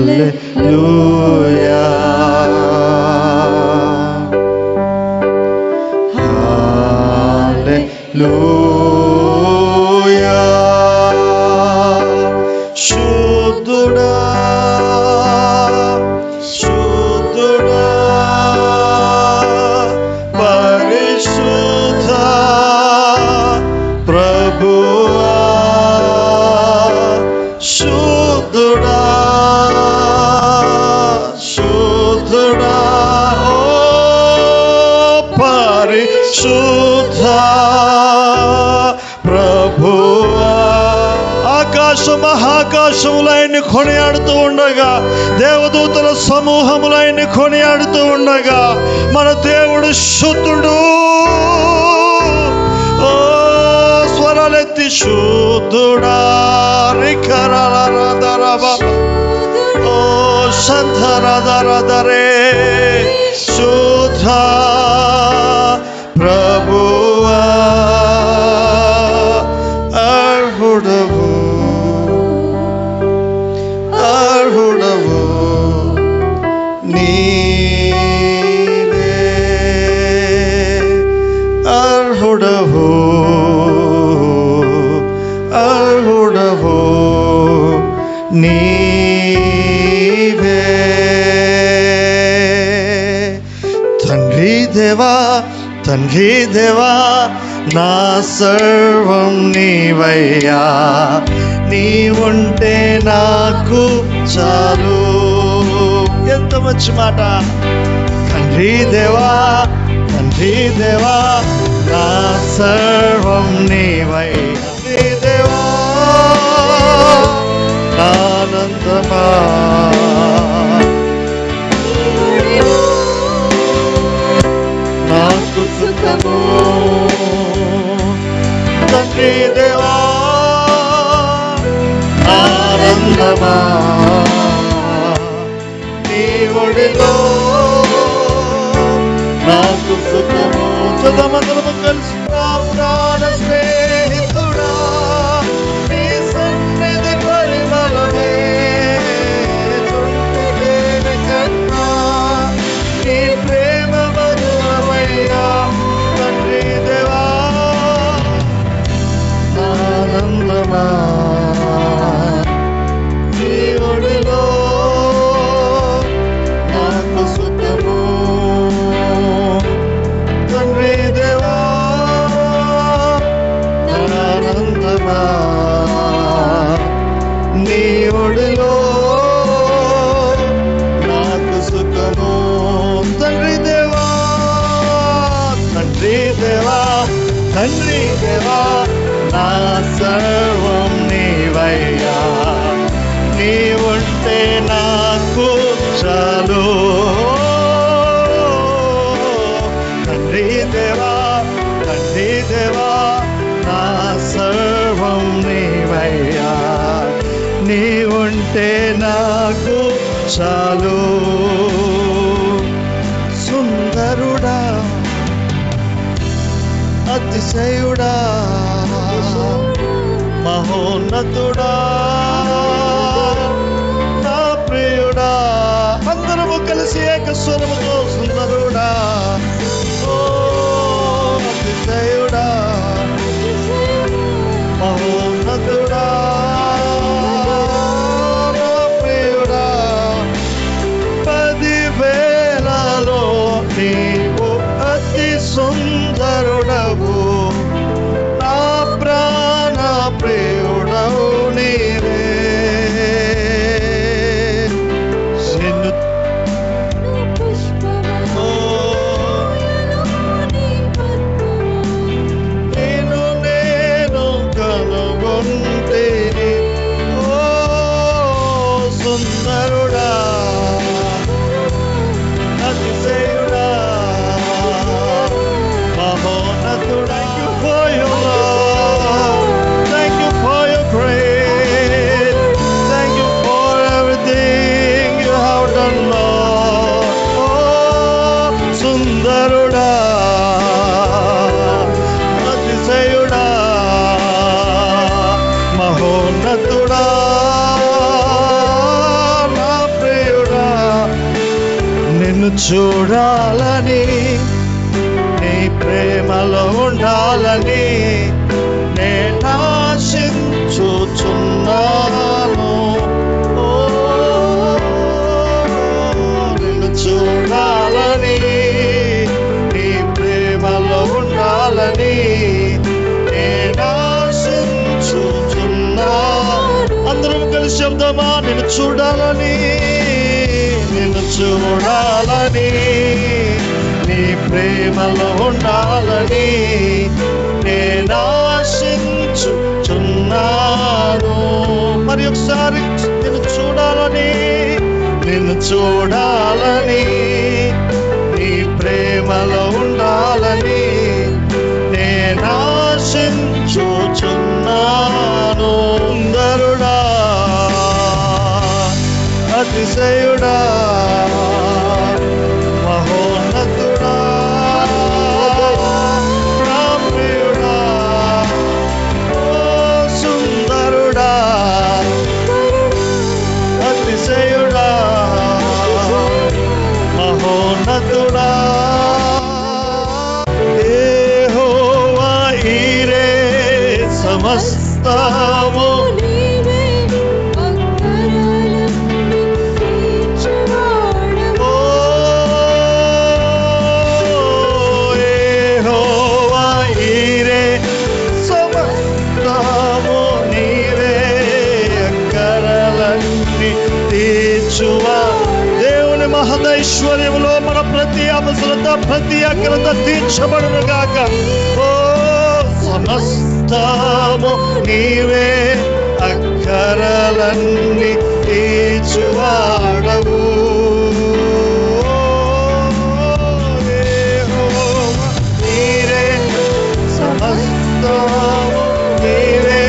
హల్లెలూయా హల్లెలూయా. శుద్ధుడా శుద్ధుడా పరిశుద్ధ ప్రభువా, శుద్ధుడా శుద్ధుడా ఓ పరిశుద్ధ ప్రభువా. మహాకాశములు ఆయన్ని కొనియాడుతూ ఉండగా, దేవదూతల సమూహములు ఆయన్ని కొనియాడుతూ ఉండగా, మన దేవుడు శుద్ధుడు. ఓ స్వరాలెత్తి శుద్ధుడా ఓ సంధరదరదరే శుద్ధ ప్రభువా, అర్హుడవు అర్హుడవు నీవే, అర్హుడవు అర్హుడవు నీవే. తండ్రి దేవా తండ్రి దేవా నా సర్వం నీవయ్యా, నీ ఉంటే నాకు చాలు. ఎంత మంచి మాట. తండ్రి దేవా నా సర్వం నీవయ్యా, నీ దేవా ఆనందమా, నాకు సుఖము. తండ్రి దేవా ఆనందమా, నీ ఒడిలో నాకు సుఖము. చదమందరము కలిసి ప్రాణ స్నేహితుడా, నీ సన్నిధి పరిమళమే కన్నా, నీ ప్రేమ మధురమయ్యా. తండ్రి దేవా ఆనందమా, నీ ఒడిలో నాకు సుఖము. తండ్రి దేవా ఆనందమా, నీ ఒడిలో నాకు సుఖము. తండ్రి దేవా తండ్రి దేవా నా సర్వం నీవయ్యా, నీ ఉంటే నాకు చాలు. తండ్రి దేవా నా సర్వం నీవయ్యా, నీ ఉంటే నాకు చాలు. సుందరుడా అతిశయుడా మహోన్నతుడా నా ప్రియుడా. అందరము కలిసి ఏకస్వరముతో సుందరుడా ఓ అతిశయుడా మహోన్నతుడా నా ప్రియుడా. 10,000లలో నీవు అతి సుందరుడవు, నా ప్రాణ ప్రియుడవు నీవే. నిన్ను చూడాలని, నీ ప్రేమలో ఉండాలని నేను ఆశించుచున్నాను. ఓ నిన్ను చూడాలని, నీ ప్రేమలో ఉండాలని నేను ఆశించుచున్నాను. అందరం కలిసి చెప్దామా? నిన్ను చూడాలని, నిన్ను చూడాలని, నీ ప్రేమలో ఉండాలని నేను ఆశించుచున్నాను. మరి ఒకసారి నిన్ను చూడాలని, నిన్ను చూడాలని, నీ ప్రేమలో ఉండాలని నేను ఆశించుచున్నాను. సుందరుడా, అతిశయుడా, మహోన్నతుడా, ప్రాప్యుడా, ఓ సుందరుడా, అతిశయుడా, మహోన్నతుడా, యెహోవా ఈరే సమస్తము దేవుని మహదైశ్వర్యములో మన ప్రతి అవసరత, ప్రతి అగ్రత తీర్చబడును గాక. ఓ సమస్తము నీవే, అక్కరలన్నీ తీర్చువాడవు. నీరే సమస్తము నీవే,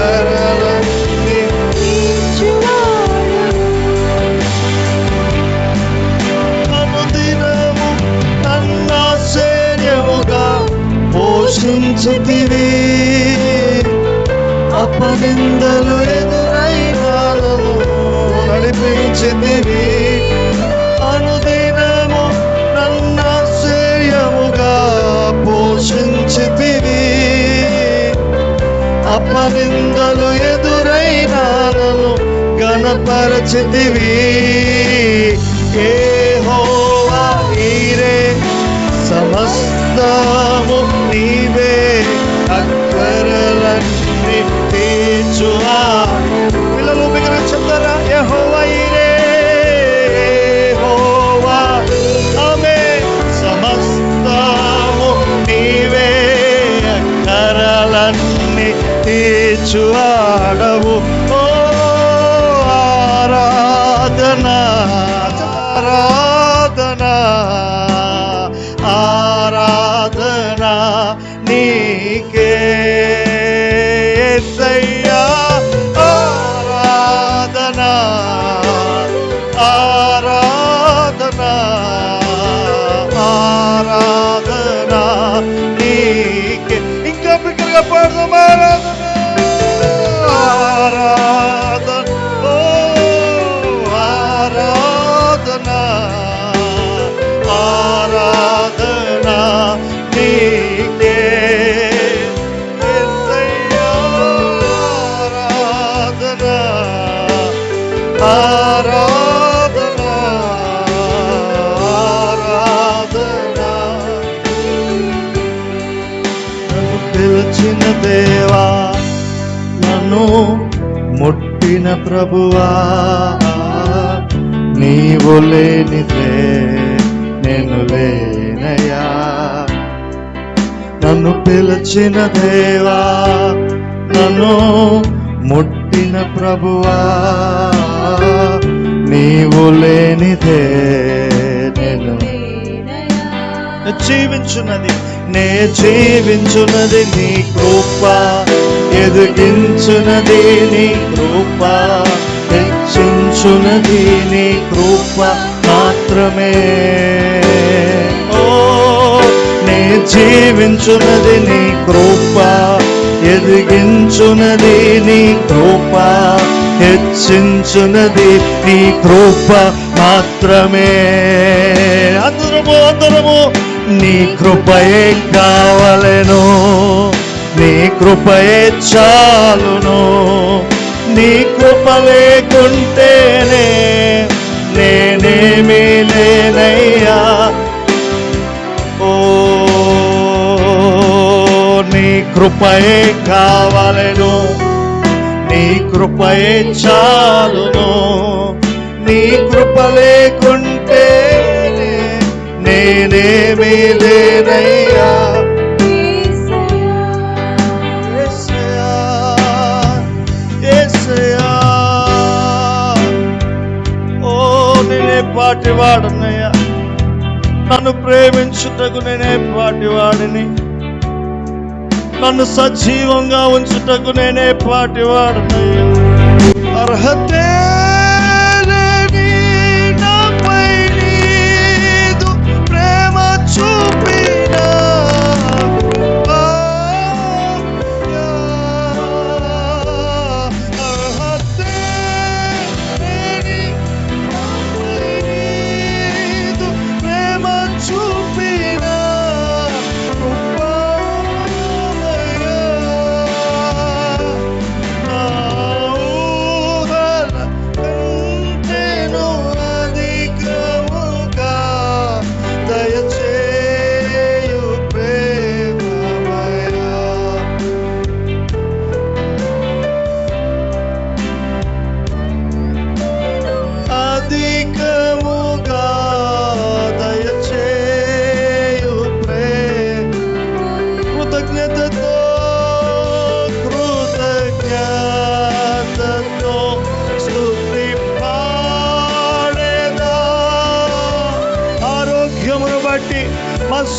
అక్కరలన్నీ పోషించుతివి. అపనిందలు ఎదురైనాను నడిపించితివి. అనుదినము నన్నాశ్చర్యముగా పోషించితివి. అపనిందలు ఎదురైనాను ఘనపరచితివి. యెహోవా ఈరే సమస్తము నీవే, అక్కరలన్నీ తీర్చువా. పిల్లలు మిగిలిన చెప్తారా? యెహోవా ఈరే, యెహోవా ఆమేన్. సమస్తము నీవే, అక్కరలన్నీ తీర్చువాడవు. ఓ ఆరాధనా, ఆరాధనా, ఆరాధనా నీకే యేసయ్యా. ఆరాధనా, ఆరాధనా, ఆరాధనా నీకే. ఇంకా బిగ్గరగా పాడదాం. ఆరాధన, ఓ ఆరాధనా, ఆరాధనా నీకే యేసయ్యా. ఆరాధనా, ఆరాధనా, ఆరాధనా. నన్ను పిలిచిన దేవా, నన్ను ముట్టిన ప్రభువా, నీవు లేనిదే నేను లేనయ్యా. నన్ను పిలిచిన దేవా, నన్ను ముట్టిన ప్రభువా, నీవు లేనిదే నేను జీవించున్నది. నే జీవించున్నది నీ కృప, ఎదిగించున్నది నీ కృప, హెచ్చించున్నది నీ కృప మాత్రమే. ఓ నే జీవించున్నది నీ కృప, ఎదిగించున్నది నీ కృప, హెచ్చించునది నీ కృప మాత్రమే. అందరము నీ కృపయే కావలెను, నీ కృపయే చాలును. నీ కృప లేకుంటేనే నేనేమీ లేనయ్యా. ఓ నీ కృపయే కావలెను, నీ కృపయే చాలును. నీ కృప లేకుంటే నేనేమీ లేనయ్యా. ఓ నేనే పాటివాడనయ్యా, నన్ను ప్రేమించుటకు నేనే పాటివాడిని, నన్ను సజీవంగా ఉంచుటకు నేనే పాటివాడనయ్యా. అర్హతే లేని నాపై నీదు ప్రేమ చూపిన కృపా. అర్హతే లేని నాపై నీదు ప్రేమ చూపిన కృపా.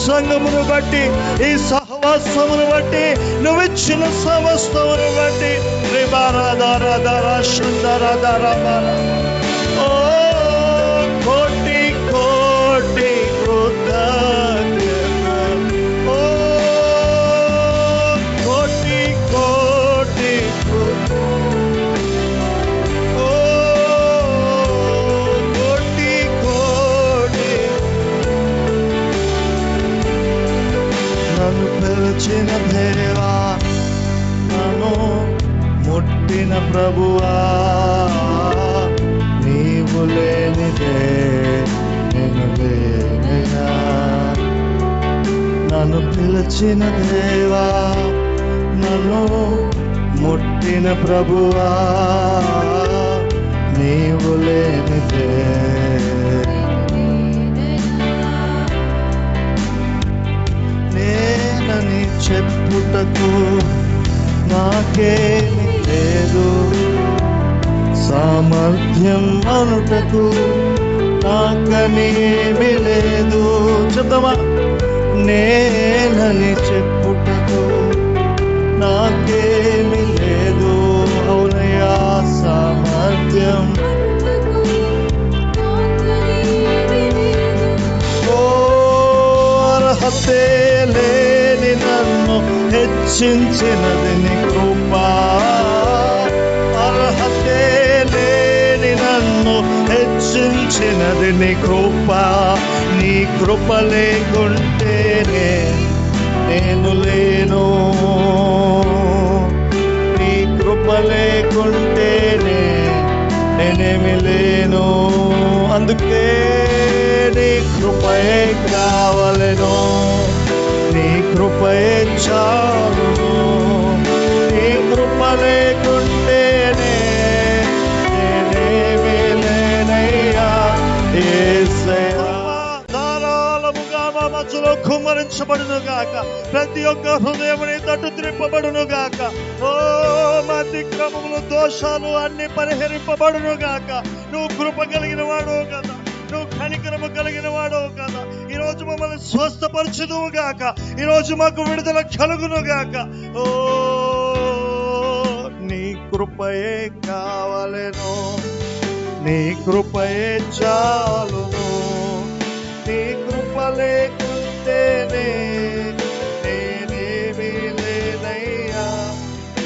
సంఘమును బట్టి, ఈ సహవాసమును బట్టి, నువ్విచ్చిన సమస్తమును బట్టి ఓ కోటి కోటి కృతజ్ఞత. ఓ కోటి కోటి ఓ కోటి కోటి. నన్ను పిలిచిన దేవా, నన్ను ముట్టిన ప్రభువా, నీవు లేనిదే నేను లేనయ్యా. నన్ను పిలిచిన దేవా, నన్ను ముట్టిన ప్రభువా, నీవు లేనిదే. నేనని చెప్పుటకు నాకేమి లేదు, సామర్థ్యం అనుటకు నాకనేమి లేదు. చెప్తామా? నేనని చెప్పుటకు నాకేమి లేదు, అవునయ్యా సామర్థ్యం. ఓ అర్హతే లేని నన్ను హెచ్చించినది నీ కృపా. అర్హతే లేని నన్ను హెచ్చించినది నీ కృపా. నీ కృప లేకుంటేనే నేను లేను, నీ కృప లేకుంటేనే నేనేమి లేను. అందుకే నీ కృపయే కావలెను, నీ కృపయే చాలును. నీ కృప లేకుంటేనే నేనేమి లేనయ్యా. యేసయ్యా ధారాళముగా మా మధ్యలో కుమ్మరించబడును గాక, ప్రతి ఒక్క హృదయముని తట్టు త్రిప్పబడును గాక. ఓ మా అతిక్రమములు దోషాలు అన్ని పరిహరింపబడును గాక. నువ్వు కృప కలిగిన వాడు కదా, నువ్వు కనికరము కలిగిన వాడవు కదా. ఈ రోజు మమ్మల్ని స్వస్థపరచుదువు గాక, ఈ రోజు మాకు విడుదల కలుగును గాక. ఓ నీ కృపయే కావలెను, నీ కృపయే చాలును. నీ కృప లేకుంటేనే నేనేమీ లేనయ్యా.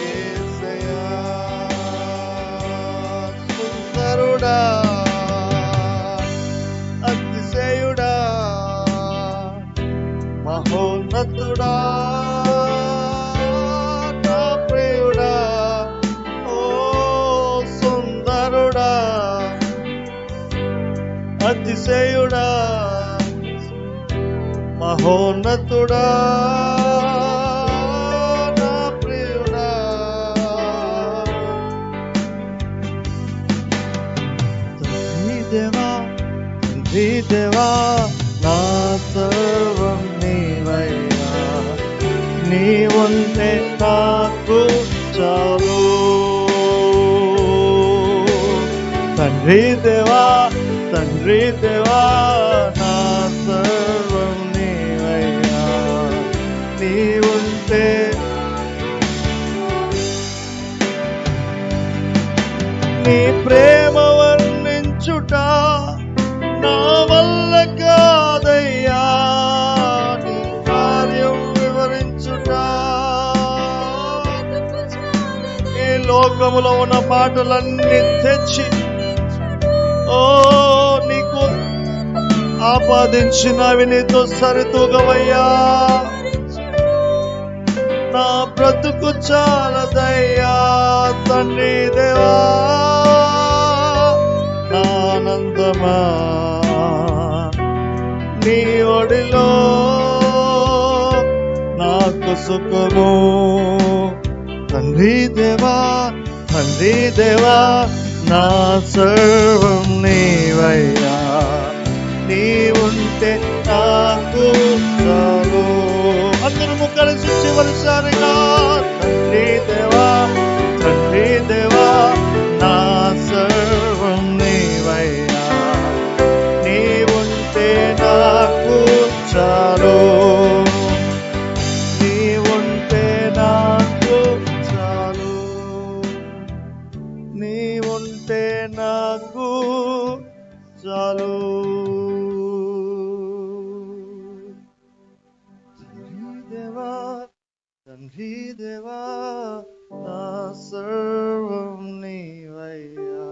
యేసయ్యా అతిశయుడా అతిశయుడా మహోన్నతుడా నా ప్రియుడా ఓ సుందరుడా అతిశయుడా మహోన్నతుడా నా ప్రియుడా తండ్రి దేవా తండ్రి దేవా నా సర్వం నీవయ్యా నీవుంటే నాకు చాలు తండ్రి దేవా తండ్రి దేవా నా సర్వం నీవయ్యా నీవుంటే నీ ప్రేమ వర్ణించుట నా వల్ల కాదయ్యా నీ కార్యం వివరించుట ఈ లోకములో ఉన్న మాటలన్నీ తెచ్చి ఓ నీకు ఆపాదించినవి నీతో సరితూగవయ్యా నా బ్రతుకు చాలదయ్యా తండ్రి దేవా నా ఆనందమా నీ ఒడిలో నాకు సుఖము తండ్రి దేవా తండ్రి దేవా నా సర్వం నీవయ్యా నీవుంటే నాకు చాలు అందరము కలిసి చివరిసారిగా తండ్రి దేవా నా సర్వం నీవయ్యా నీవుంటే నాకు చాలు నీవుంటే నాకు చాలు నీవుంటే నాకు చాలు తండ్రి దేవా నా సర్వం నీవయ్యా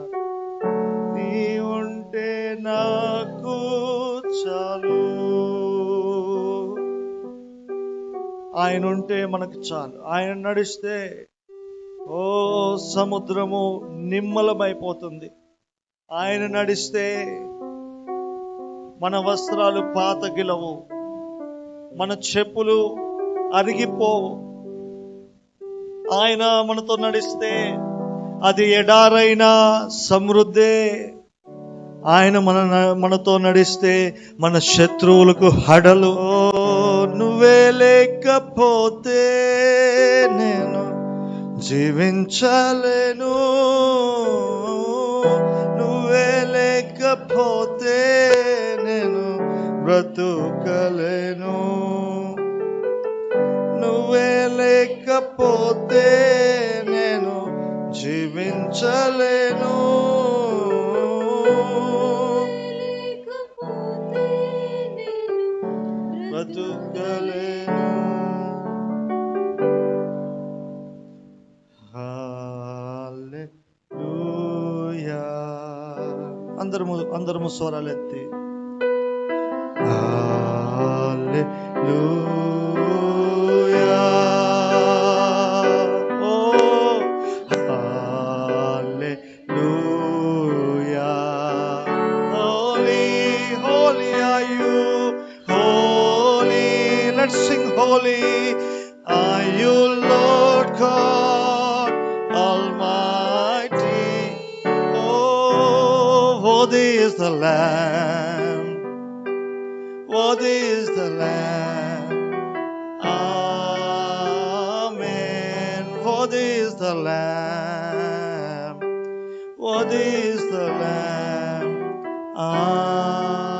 నీవుంటే నాకు చాలు ఆయన ఉంటే మనకు చాలు ఆయన నడిస్తే ఓ సముద్రము నిమ్మలమైపోతుంది ఆయన నడిస్తే మన వస్త్రాలు పాతగిలవు మన చెప్పులు అరిగిపోవు ఆయన మనతో నడిస్తే అది ఎడారైనా సమృద్ధే ఆయన మనతో నడిస్తే మన శత్రువులకు హడలు నువ్వే లేకపోతే నేను జీవించలేను నువ్వే లేకపోతే నేను బ్రతుకలేను నువ్వే లేకపోతే నేను జీవించలేను బ్రతుకలేను హల్లెలూయా అందరము స్వరాలెత్తి హల్లెలూయా ఓ హల్లెలూయా holy are you holy let's sing holy are you Lord God Almighty oh worthy is the Lamb worthy is the Lamb amen worthy is the Lamb worthy is the Lamb amen